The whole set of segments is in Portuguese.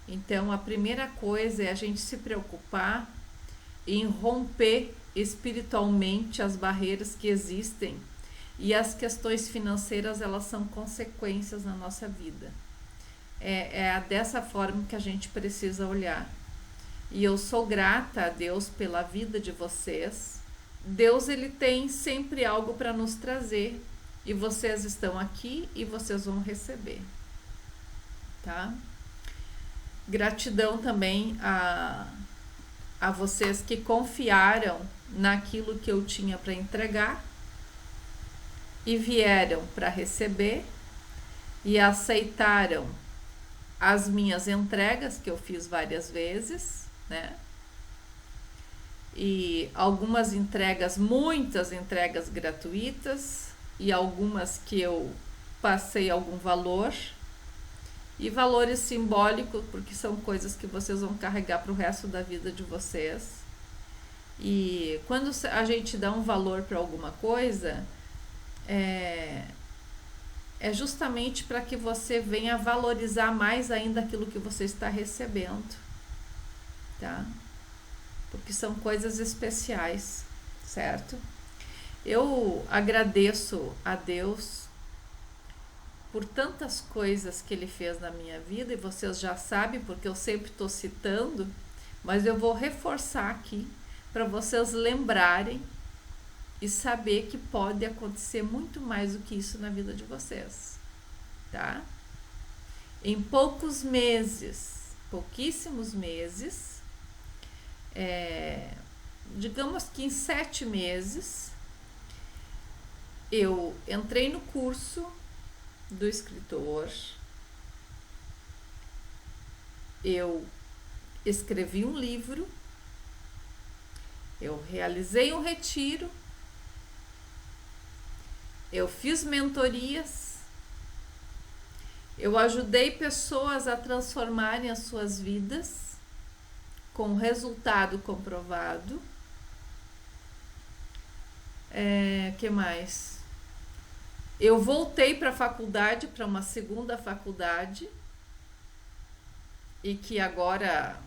Então, a primeira coisa é a gente se preocupar em romper espiritualmente as barreiras que existem, e as questões financeiras, elas são consequências na nossa vida. É dessa forma que a gente precisa olhar. E eu sou grata a Deus pela vida de vocês. Deus, ele tem sempre algo para nos trazer, e vocês estão aqui e vocês vão receber, tá? Gratidão também a vocês que confiaram naquilo que eu tinha para entregar e vieram para receber e aceitaram as minhas entregas, que eu fiz várias vezes, né? E algumas entregas, muitas entregas gratuitas, e algumas que eu passei algum valor, e valores simbólicos, porque são coisas que vocês vão carregar para o resto da vida de vocês. E quando a gente dá um valor para alguma coisa, é justamente para que você venha valorizar mais ainda aquilo que você está recebendo, tá? Porque são coisas especiais, certo? Eu agradeço a Deus por tantas coisas que Ele fez na minha vida, e vocês já sabem, porque eu sempre estou citando, mas eu vou reforçar aqui para vocês lembrarem e saber que pode acontecer muito mais do que isso na vida de vocês, tá? Em poucos meses, pouquíssimos meses, digamos que em 7 meses, eu entrei no curso do escritor, eu escrevi um livro, eu realizei um retiro, eu fiz mentorias, eu ajudei pessoas a transformarem as suas vidas com resultado comprovado. Que mais? Eu voltei para a faculdade, para uma segunda faculdade, e que agora,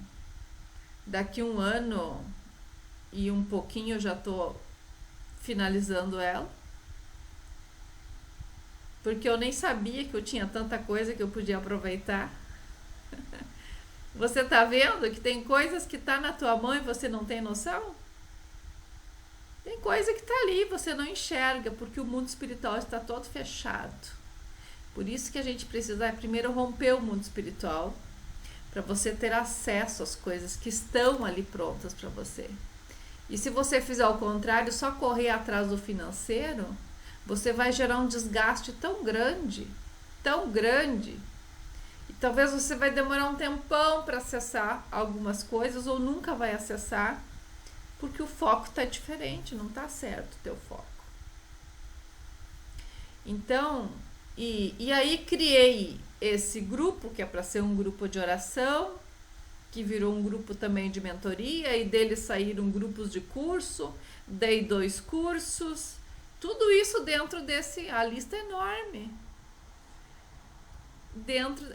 daqui 1 ano e um pouquinho, eu já estou finalizando ela, porque eu nem sabia que eu tinha tanta coisa que eu podia aproveitar. Você tá vendo que tem coisas que tá na tua mão e você não tem noção? Tem coisa que tá ali e você não enxerga, porque o mundo espiritual está todo fechado. Por isso que a gente precisa primeiro romper o mundo espiritual, para você ter acesso às coisas que estão ali prontas para você. E se você fizer o contrário, só correr atrás do financeiro, você vai gerar um desgaste tão grande, e talvez você vai demorar um tempão para acessar algumas coisas, ou nunca vai acessar, porque o foco está diferente, não está certo o teu foco. Então, e aí criei esse grupo, que é para ser um grupo de oração, que virou um grupo também de mentoria, e dele saíram grupos de curso, dei 2 cursos, tudo isso dentro a lista é enorme.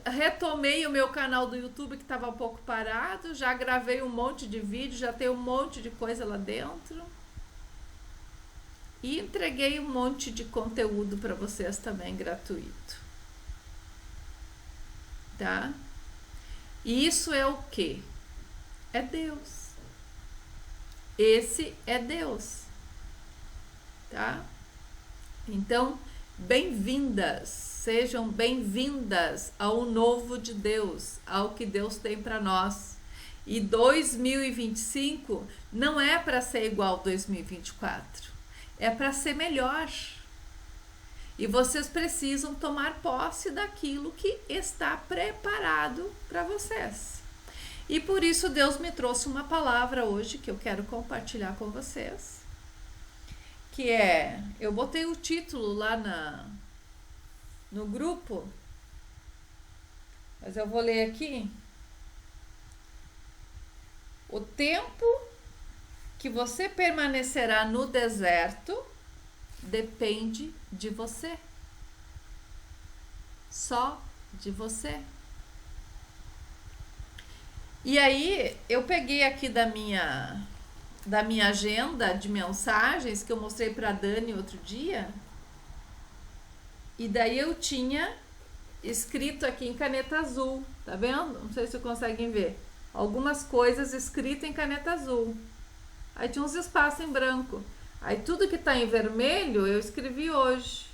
Retomei o meu canal do YouTube, que estava um pouco parado, já gravei um monte de vídeo, já tem um monte de coisa lá dentro, e entreguei um monte de conteúdo para vocês também gratuito, tá? E isso é o que? É Deus. Esse é Deus, tá? Então, bem-vindas, sejam bem-vindas ao novo de Deus, ao que Deus tem para nós. E 2025 não é para ser igual 2024, é para ser melhor. E vocês precisam tomar posse daquilo que está preparado para vocês. E por isso Deus me trouxe uma palavra hoje que eu quero compartilhar com vocês, que eu botei o título lá no grupo, mas eu vou ler aqui. O tempo que você permanecerá no deserto depende de você. Só de você. E aí eu peguei aqui da minha agenda de mensagens que eu mostrei para a Dani outro dia. E daí eu tinha escrito aqui em caneta azul, tá vendo? Não sei se vocês conseguem ver. Algumas coisas escritas em caneta azul. Aí tinha uns espaços em branco. Aí tudo que tá em vermelho eu escrevi hoje.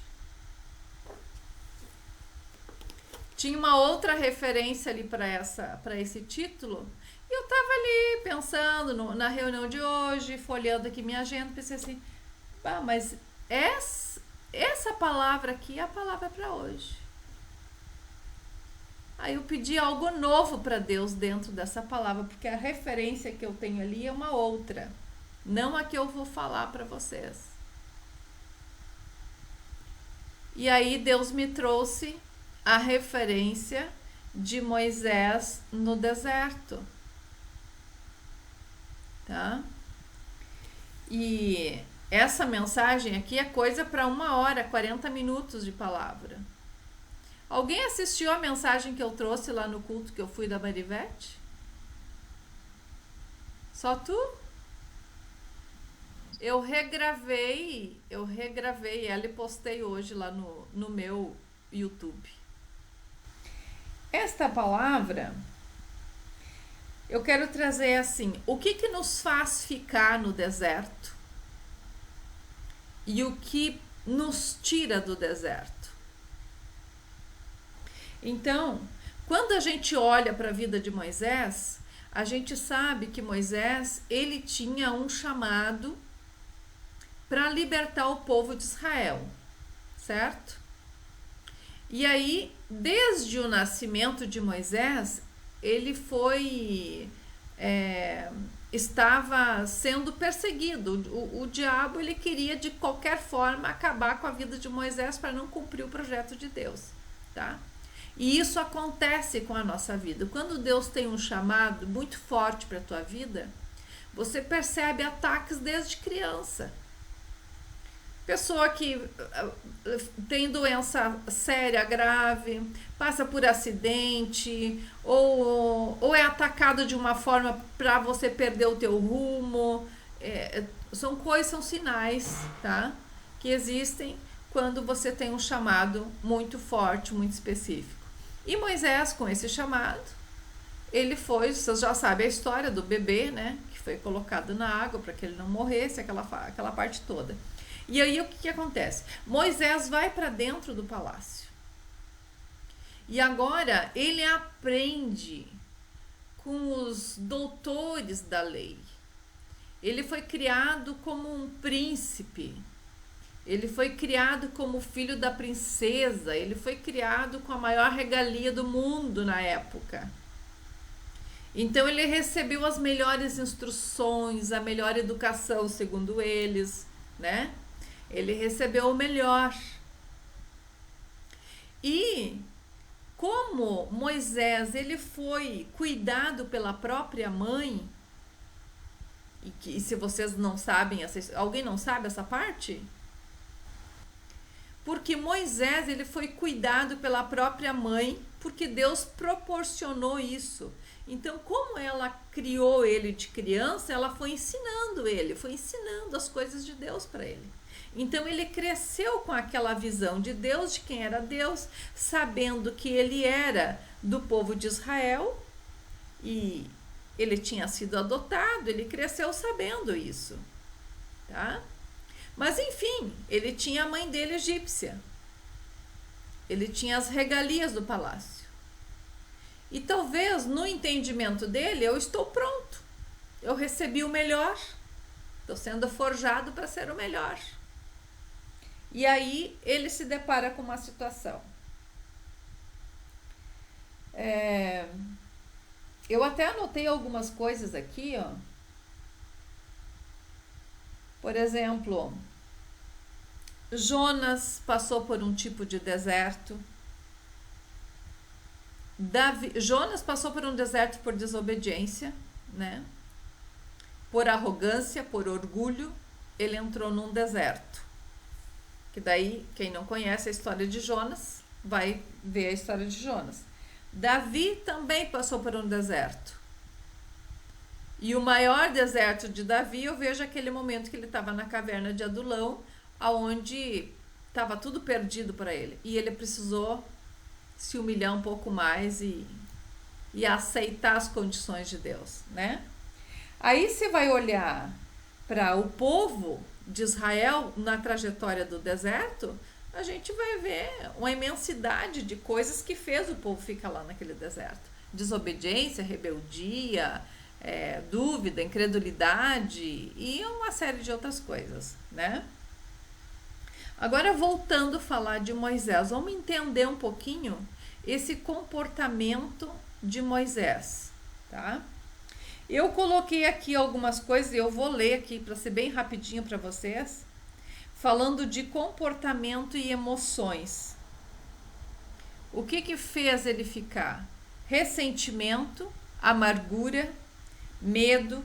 Tinha uma outra referência ali para esse título. E eu tava ali pensando na reunião de hoje, folheando aqui minha agenda, pensei assim, mas essa palavra aqui é a palavra para hoje. Aí eu pedi algo novo para Deus dentro dessa palavra, porque a referência que eu tenho ali é uma outra, não a que eu vou falar para vocês. E aí Deus me trouxe a referência de Moisés no deserto, tá? E essa mensagem aqui é coisa para 1h, 40 minutos de palavra. Alguém assistiu a mensagem que eu trouxe lá no culto que eu fui da Marivete? Só tu? Eu regravei ela e postei hoje lá no meu YouTube. Esta palavra, eu quero trazer assim, o que nos faz ficar no deserto? E o que nos tira do deserto? Então, quando a gente olha para a vida de Moisés, a gente sabe que Moisés, ele tinha um chamado para libertar o povo de Israel, certo? E aí, desde o nascimento de Moisés, ele estava sendo perseguido. O diabo, ele queria de qualquer forma acabar com a vida de Moisés para não cumprir o projeto de Deus, tá? E isso acontece com a nossa vida. Quando Deus tem um chamado muito forte para a tua vida, você percebe ataques desde criança. Pessoa que tem doença séria, grave, passa por acidente, ou é atacado de uma forma para você perder o teu rumo. São sinais, tá? Que existem quando você tem um chamado muito forte, muito específico. E Moisés, com esse chamado, ele foi, vocês já sabem a história do bebê, né? Que foi colocado na água para que ele não morresse, aquela parte toda. E aí o que acontece? Moisés vai para dentro do palácio. E agora ele aprende com os doutores da lei. Ele foi criado como um príncipe. Ele foi criado como filho da princesa. Ele foi criado com a maior regalia do mundo na época. Então ele recebeu as melhores instruções, a melhor educação, segundo eles, né? Ele recebeu o melhor. E como Moisés, ele foi cuidado pela própria mãe, e se vocês não sabem, alguém não sabe essa parte? Porque Moisés, ele foi cuidado pela própria mãe, porque Deus proporcionou isso. Então, como ela criou ele de criança, ela foi ensinando as coisas de Deus para ele. Então ele cresceu com aquela visão de Deus, de quem era Deus, sabendo que ele era do povo de Israel e ele tinha sido adotado, ele cresceu sabendo isso, tá? Mas enfim, ele tinha a mãe dele egípcia, ele tinha as regalias do palácio. E talvez no entendimento dele, eu estou pronto, eu recebi o melhor, estou sendo forjado para ser o melhor. E aí ele se depara com uma situação. Eu até anotei algumas coisas aqui, ó. Por exemplo, Jonas passou por um tipo de deserto. Jonas passou por um deserto por desobediência, né? Por arrogância, por orgulho, ele entrou num deserto. Que daí, quem não conhece a história de Jonas, vai ver a história de Jonas. Davi também passou por um deserto. E o maior deserto de Davi, eu vejo aquele momento que ele estava na caverna de Adulão, aonde estava tudo perdido para ele. E ele precisou se humilhar um pouco mais e aceitar as condições de Deus, né? Aí você vai olhar para o povo de Israel na trajetória do deserto, a gente vai ver uma imensidade de coisas que fez o povo ficar lá naquele deserto. Desobediência, rebeldia, dúvida, incredulidade e uma série de outras coisas, né? Agora, voltando a falar de Moisés, vamos entender um pouquinho esse comportamento de Moisés, tá? Eu coloquei aqui algumas coisas e eu vou ler aqui para ser bem rapidinho para vocês, falando de comportamento e emoções. O que fez ele ficar? Ressentimento, amargura, medo,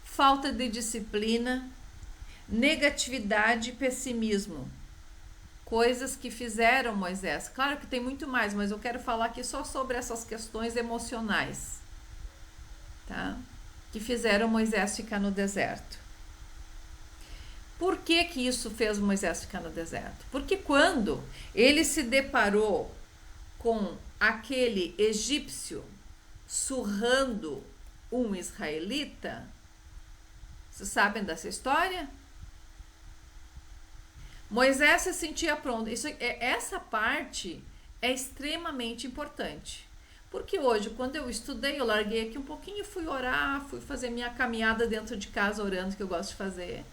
falta de disciplina, negatividade e pessimismo. Coisas que fizeram Moisés. Claro que tem muito mais, mas eu quero falar aqui só sobre essas questões emocionais, tá? Que fizeram Moisés ficar no deserto. Por que isso fez Moisés ficar no deserto? Porque quando ele se deparou com aquele egípcio surrando um israelita, vocês sabem dessa história? Moisés se sentia pronto. Essa parte é extremamente importante. Porque hoje, quando eu estudei, eu larguei aqui um pouquinho e fui orar, fui fazer minha caminhada dentro de casa orando, que eu gosto de fazer.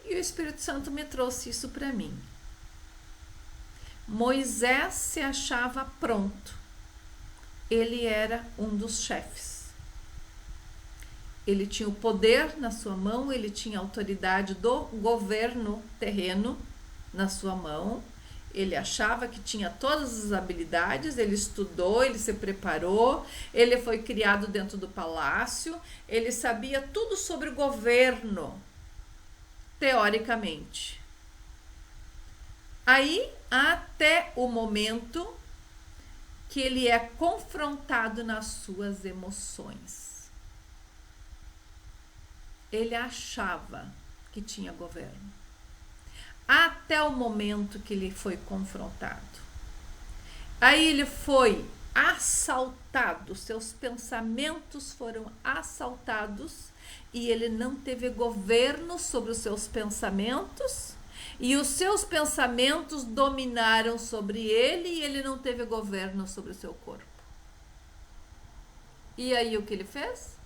E o Espírito Santo me trouxe isso para mim. Moisés se achava pronto. Ele era um dos chefes. Ele tinha o poder na sua mão, ele tinha a autoridade do governo terreno na sua mão. Ele achava que tinha todas as habilidades, ele estudou, ele se preparou, ele foi criado dentro do palácio, ele sabia tudo sobre o governo, teoricamente. Aí, até o momento que ele é confrontado nas suas emoções. Ele achava que tinha governo. Até o momento que ele foi confrontado. Aí ele foi assaltado, seus pensamentos foram assaltados e ele não teve governo sobre os seus pensamentos e os seus pensamentos dominaram sobre ele e ele não teve governo sobre o seu corpo. E aí o que ele fez?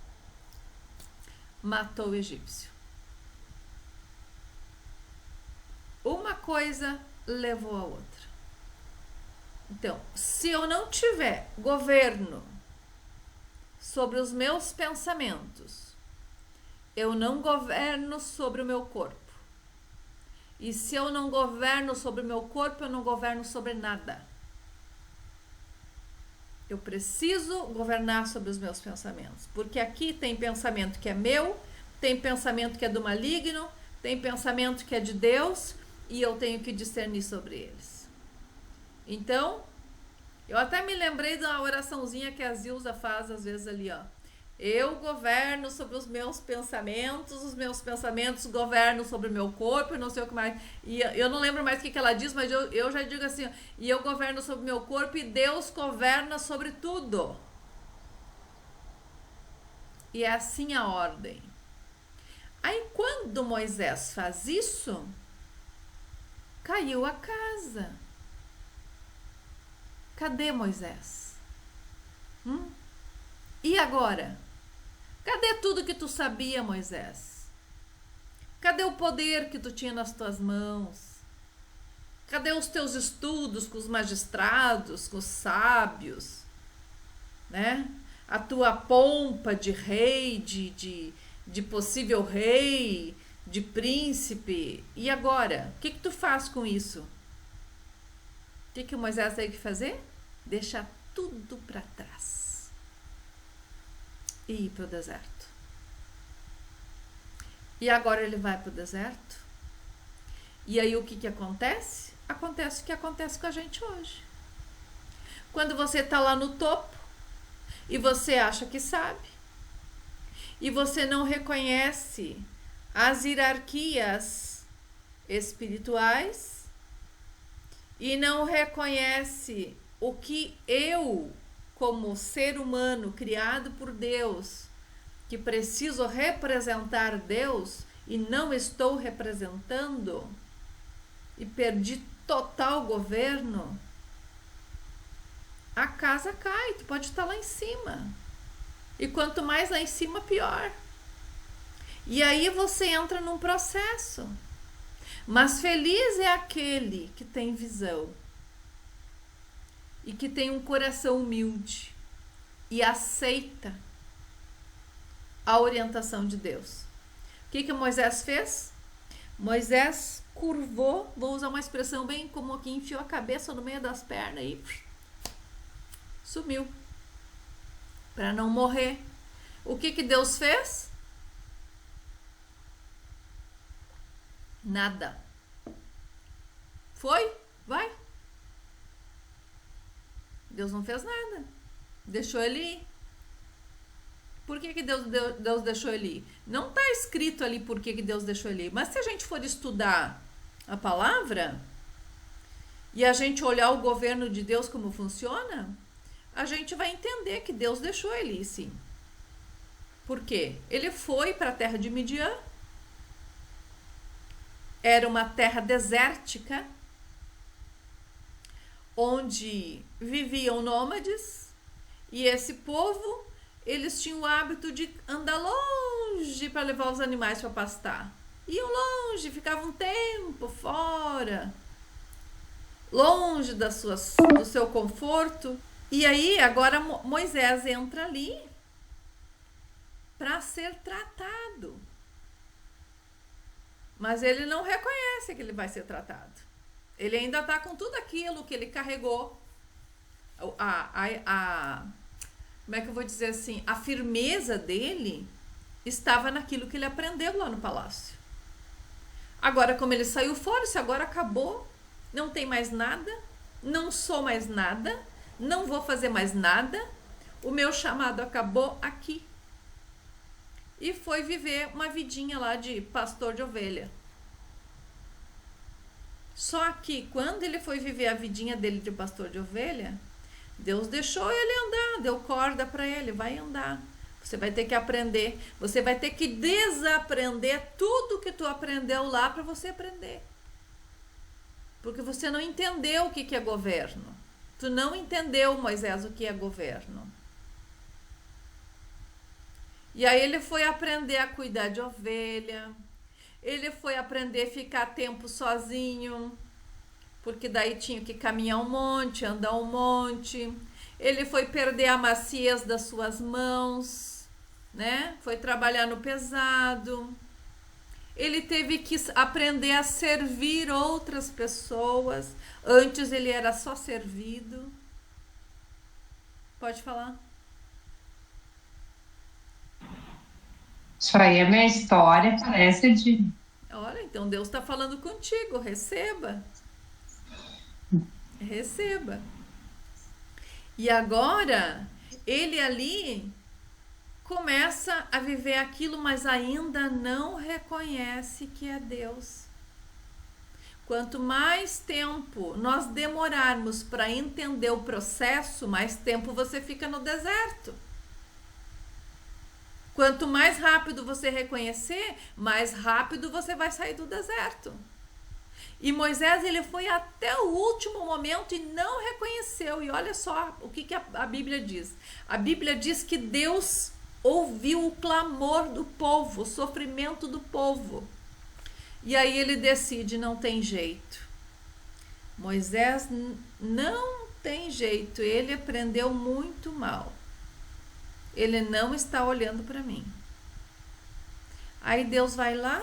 Matou o egípcio. Uma coisa levou a outra. Então, se eu não tiver governo sobre os meus pensamentos, eu não governo sobre o meu corpo. E se eu não governo sobre o meu corpo, eu não governo sobre nada. Eu preciso governar sobre os meus pensamentos. Porque aqui tem pensamento que é meu, tem pensamento que é do maligno, tem pensamento que é de Deus, e eu tenho que discernir sobre eles. Então, eu até me lembrei da oraçãozinha que a Zilza faz às vezes ali, ó. Eu governo sobre os meus pensamentos governam sobre o meu corpo, e não sei o que mais. E eu não lembro mais o que ela diz, mas eu já digo assim, ó, e eu governo sobre o meu corpo e Deus governa sobre tudo. E é assim a ordem. Aí quando Moisés faz isso, caiu a casa. Cadê Moisés? E agora? Cadê tudo que tu sabia, Moisés? Cadê o poder que tu tinha nas tuas mãos? Cadê os teus estudos com os magistrados, com os sábios? Né? A tua pompa de rei, de possível rei, de príncipe. E agora? O que tu faz com isso? O que Moisés teve que fazer? Deixar tudo para trás e ir para o deserto. E agora ele vai para o deserto. E aí o que acontece? Acontece o que acontece com a gente hoje. Quando você está lá no topo e você acha que sabe, e você não reconhece as hierarquias espirituais e não reconhece o que eu, como ser humano criado por Deus, que preciso representar Deus e não estou representando, e perdi total governo, a casa cai, tu pode estar lá em cima. E quanto mais lá em cima, pior. E aí você entra num processo. Mas feliz é aquele que tem visão e que tem um coração humilde e aceita a orientação de Deus. O que Moisés fez? Moisés curvou, vou usar uma expressão bem como que enfiou a cabeça no meio das pernas e sumiu para não morrer. O que Deus fez? Nada. Foi? Vai. Deus não fez nada. Deixou ele ir. Por que Deus deixou ele ir? Não está escrito ali por que Deus deixou ele ir. Mas se a gente for estudar a palavra e a gente olhar o governo de Deus como funciona, a gente vai entender que Deus deixou ele ir, sim. Por quê? Ele foi para a terra de Midian. Era uma terra desértica, onde viviam nômades, e esse povo, eles tinham o hábito de andar longe para levar os animais para pastar. Iam longe, ficavam um tempo fora, longe do seu conforto. E aí, agora Moisés entra ali para ser tratado. Mas ele não reconhece que ele vai ser tratado. Ele ainda está com tudo aquilo que ele carregou. Como é que eu vou dizer assim? A firmeza dele estava naquilo que ele aprendeu lá no palácio. Agora, como ele saiu fora, isso agora acabou. Não tem mais nada. Não sou mais nada. Não vou fazer mais nada. O meu chamado acabou aqui. E foi viver uma vidinha lá de pastor de ovelha. Só que quando ele foi viver a vidinha dele de pastor de ovelha, Deus deixou ele andar, deu corda para ele, vai andar. Você vai ter que aprender, você vai ter que desaprender tudo que tu aprendeu lá para você aprender. Porque você não entendeu o que é governo. Tu não entendeu, Moisés, o que é governo. E aí ele foi aprender a cuidar de ovelha, ele foi aprender a ficar tempo sozinho, porque daí tinha que caminhar um monte, andar um monte. Ele foi perder a maciez das suas mãos, né? Foi trabalhar no pesado. Ele teve que aprender a servir outras pessoas. Antes ele era só servido. Pode falar. Isso aí é minha história, parece de. Olha, então Deus está falando contigo, receba. Receba. E agora, ele ali começa a viver aquilo, mas ainda não reconhece que é Deus. Quanto mais tempo nós demorarmos para entender o processo, mais tempo você fica no deserto. Quanto mais rápido você reconhecer, mais rápido você vai sair do deserto. E Moisés, ele foi até o último momento e não reconheceu. E olha só o que a Bíblia diz. A Bíblia diz que Deus ouviu o clamor do povo, o sofrimento do povo. E aí ele decide, não tem jeito. Moisés não tem jeito, ele aprendeu muito mal. Ele não está olhando para mim. Aí Deus vai lá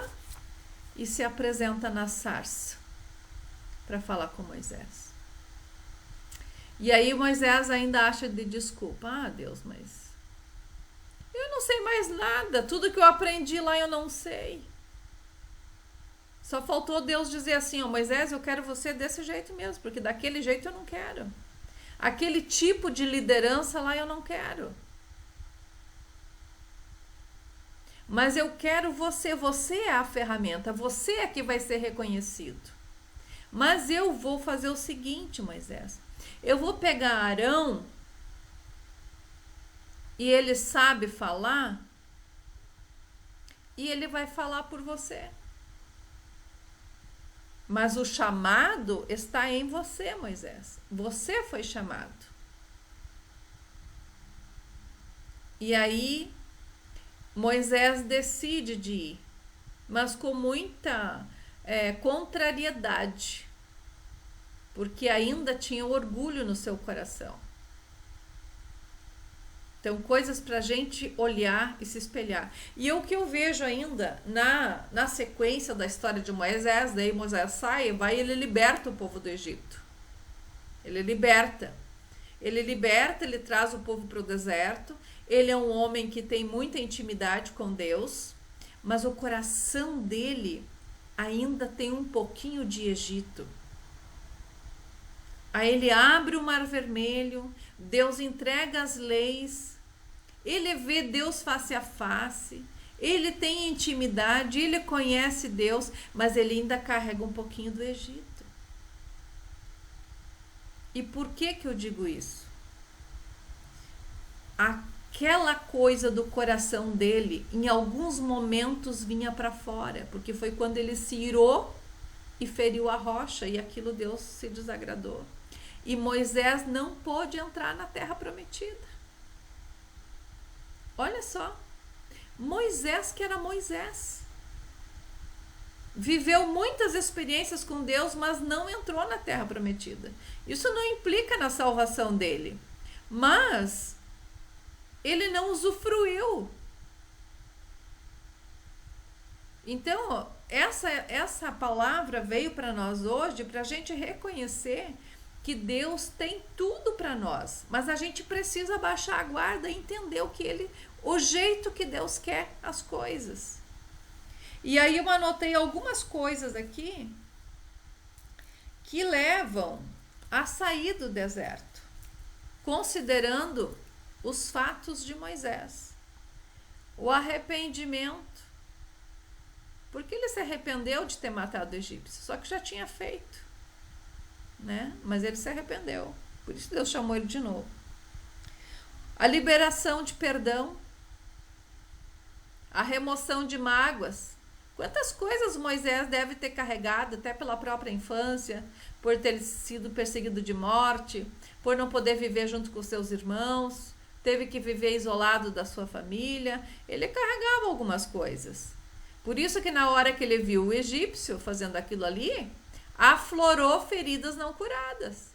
e se apresenta na sarça para falar com Moisés. E aí Moisés ainda acha de desculpa. Ah, Deus, mas eu não sei mais nada. Tudo que eu aprendi lá eu não sei. Só faltou Deus dizer assim, ó, Moisés, eu quero você desse jeito mesmo, porque daquele jeito eu não quero. Aquele tipo de liderança lá eu não quero. Mas eu quero você, você é a ferramenta, você é que vai ser reconhecido. Mas eu vou fazer o seguinte, Moisés, eu vou pegar Arão, e ele sabe falar, e ele vai falar por você. Mas o chamado está em você, Moisés. Você foi chamado. E aí, Moisés decide de ir, mas com muita contrariedade, porque ainda tinha orgulho no seu coração. Então, coisas para a gente olhar e se espelhar. E o que eu vejo ainda na sequência da história de Moisés, daí Moisés sai, vai e ele liberta o povo do Egito. Ele liberta, ele traz o povo para o deserto. Ele é um homem que tem muita intimidade com Deus, mas o coração dele ainda tem um pouquinho de Egito. Aí ele abre o Mar Vermelho, Deus entrega as leis, ele vê Deus face a face, ele tem intimidade, ele conhece Deus, mas ele ainda carrega um pouquinho do Egito. E por que eu digo isso? Aquela coisa do coração dele, em alguns momentos vinha para fora, porque foi quando ele se irou e feriu a rocha, e aquilo Deus se desagradou. E Moisés não pôde entrar na terra prometida. Olha só, Moisés, que era Moisés, viveu muitas experiências com Deus, mas não entrou na terra prometida. Isso não implica na salvação dele, mas ele não usufruiu. Então, essa palavra veio para nós hoje para a gente reconhecer que Deus tem tudo para nós, mas a gente precisa baixar a guarda e entender o jeito que Deus quer as coisas. E aí eu anotei algumas coisas aqui que levam a sair do deserto, considerando os fatos de Moisés. O arrependimento, porque ele se arrependeu de ter matado o egípcio, só que já tinha feito, né? Mas ele se arrependeu, por isso Deus chamou ele de novo. A liberação de perdão, a remoção de mágoas. Quantas coisas Moisés deve ter carregado, até pela própria infância, por ter sido perseguido de morte, por não poder viver junto com seus irmãos, teve que viver isolado da sua família. Ele carregava algumas coisas. Por isso que na hora que ele viu o egípcio fazendo aquilo ali, aflorou feridas não curadas.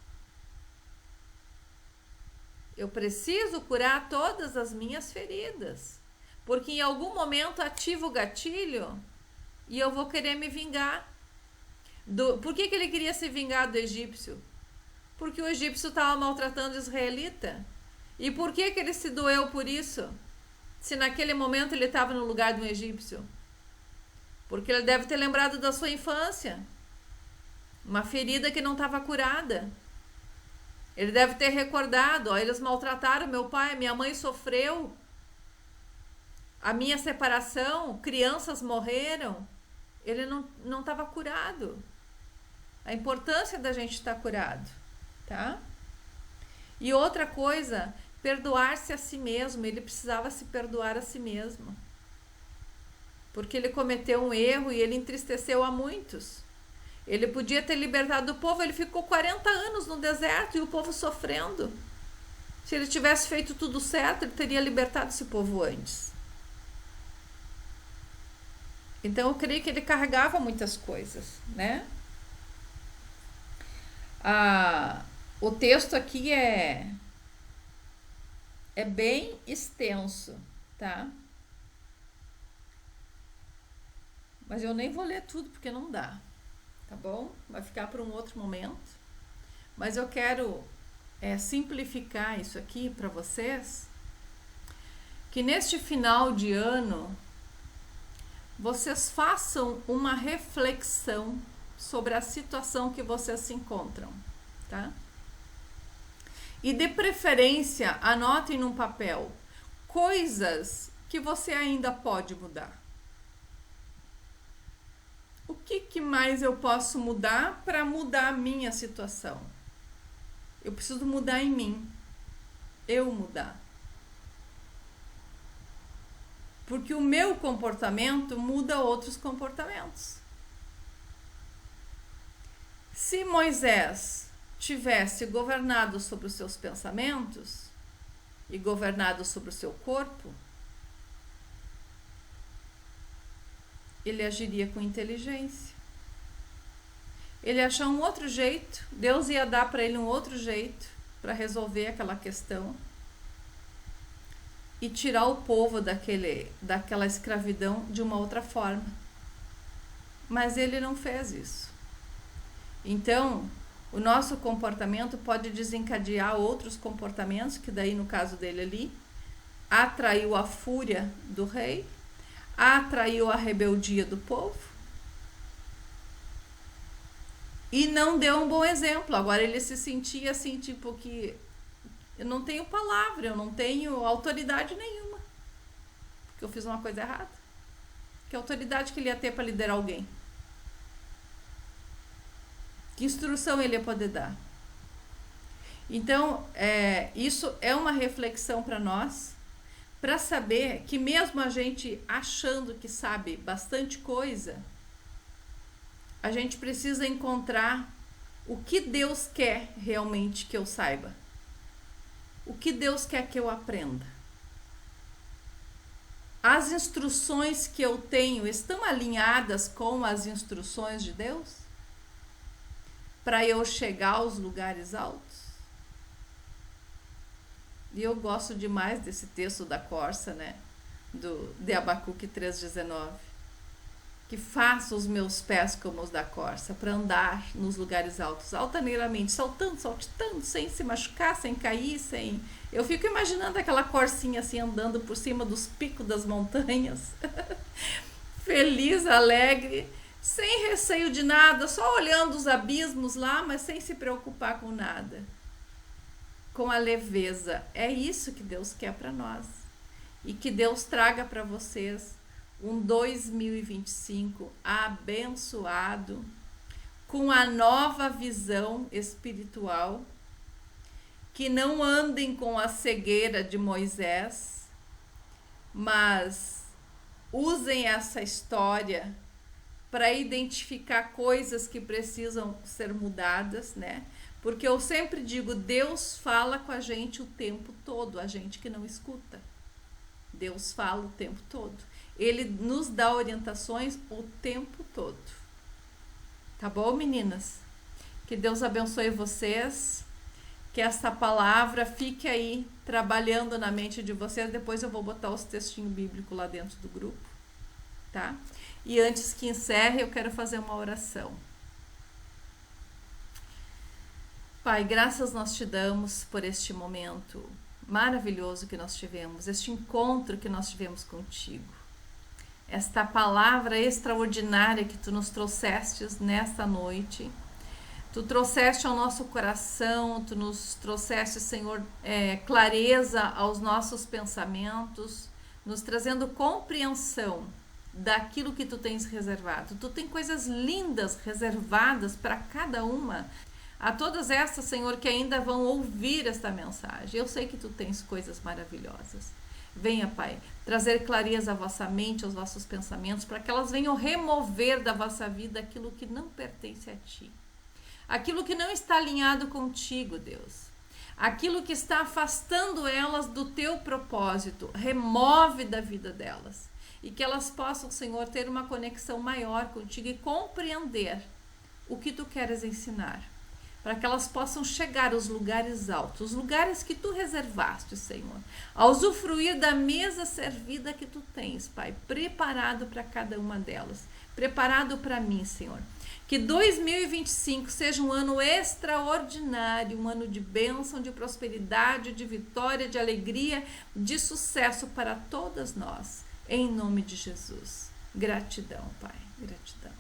Eu preciso curar todas as minhas feridas, porque em algum momento ativo o gatilho e eu vou querer me vingar. Por que ele queria se vingar do egípcio? Porque o egípcio estava maltratando o israelita. E por que ele se doeu por isso? Se naquele momento ele estava no lugar de um egípcio? Porque ele deve ter lembrado da sua infância. Uma ferida que não estava curada. Ele deve ter recordado, eles maltrataram meu pai, minha mãe sofreu. A minha separação, crianças morreram. Ele não estava curado. A importância da gente estar curado, tá? E outra coisa, perdoar-se a si mesmo. Ele precisava se perdoar a si mesmo, porque ele cometeu um erro e ele entristeceu a muitos. Ele podia ter libertado o povo, ele ficou 40 anos no deserto e o povo sofrendo. Se ele tivesse feito tudo certo, ele teria libertado esse povo antes. Então eu creio que ele carregava muitas coisas, né? O texto aqui é bem extenso, tá? Mas eu nem vou ler tudo porque não dá, tá bom? Vai ficar para um outro momento. Mas eu quero simplificar isso aqui para vocês, que neste final de ano vocês façam uma reflexão sobre a situação que vocês se encontram, tá? E de preferência anotem num papel coisas que você ainda pode mudar? O que mais eu posso mudar para mudar a minha situação? Eu preciso mudar em mim. Eu mudar. Porque o meu comportamento muda outros comportamentos. Se Moisés tivesse governado sobre os seus pensamentos e governado sobre o seu corpo, ele agiria com inteligência. Ele ia achar um outro jeito, Deus ia dar para ele um outro jeito para resolver aquela questão e tirar o povo daquela escravidão de uma outra forma. Mas ele não fez isso. Então, o nosso comportamento pode desencadear outros comportamentos, que daí no caso dele ali, atraiu a fúria do rei, atraiu a rebeldia do povo e não deu um bom exemplo. Agora ele se sentia assim, tipo que eu não tenho palavra, eu não tenho autoridade nenhuma, porque eu fiz uma coisa errada. Que autoridade que ele ia ter para liderar alguém? Que instrução ele ia poder dar? Então, isso é uma reflexão para nós, para saber que mesmo a gente achando que sabe bastante coisa, a gente precisa encontrar o que Deus quer realmente que eu saiba. O que Deus quer que eu aprenda. As instruções que eu tenho estão alinhadas com as instruções de Deus? Para eu chegar aos lugares altos? E eu gosto demais desse texto da Corça, né? De Abacuque 3,19. Que faça os meus pés como os da corça, para andar nos lugares altos, altaneiramente, saltando, saltitando, sem se machucar, sem cair, sem... Eu fico imaginando aquela corcinha assim, andando por cima dos picos das montanhas, feliz, alegre, sem receio de nada, só olhando os abismos lá, mas sem se preocupar com nada. Com a leveza. É isso que Deus quer para nós. E que Deus traga para vocês um 2025 abençoado, com a nova visão espiritual, que não andem com a cegueira de Moisés, mas usem essa história para identificar coisas que precisam ser mudadas, né? Porque eu sempre digo, Deus fala com a gente o tempo todo, a gente que não escuta. Deus fala o tempo todo. Ele nos dá orientações o tempo todo. Tá bom, meninas? Que Deus abençoe vocês. Que essa palavra fique aí trabalhando na mente de vocês. Depois eu vou botar os textinhos bíblicos lá dentro do grupo. Tá? E antes que encerre, eu quero fazer uma oração. Pai, graças nós te damos por este momento maravilhoso que nós tivemos. Este encontro que nós tivemos contigo. Esta palavra extraordinária que tu nos trouxestes nesta noite, tu trouxeste ao nosso coração, tu nos trouxeste, Senhor, clareza aos nossos pensamentos, nos trazendo compreensão daquilo que tu tens reservado. Tu tem coisas lindas reservadas para cada uma, a todas essas, Senhor, que ainda vão ouvir esta mensagem. Eu sei que tu tens coisas maravilhosas. Venha, Pai, trazer clareza à vossa mente, aos vossos pensamentos, para que elas venham remover da vossa vida aquilo que não pertence a ti. Aquilo que não está alinhado contigo, Deus. Aquilo que está afastando elas do teu propósito. Remove da vida delas. E que elas possam, Senhor, ter uma conexão maior contigo e compreender o que tu queres ensinar. Para que elas possam chegar aos lugares altos, os lugares que tu reservaste, Senhor, a usufruir da mesa servida que tu tens, Pai, preparado para cada uma delas, preparado para mim, Senhor. Que 2025 seja um ano extraordinário, um ano de bênção, de prosperidade, de vitória, de alegria, de sucesso para todas nós, em nome de Jesus. Gratidão, Pai, gratidão.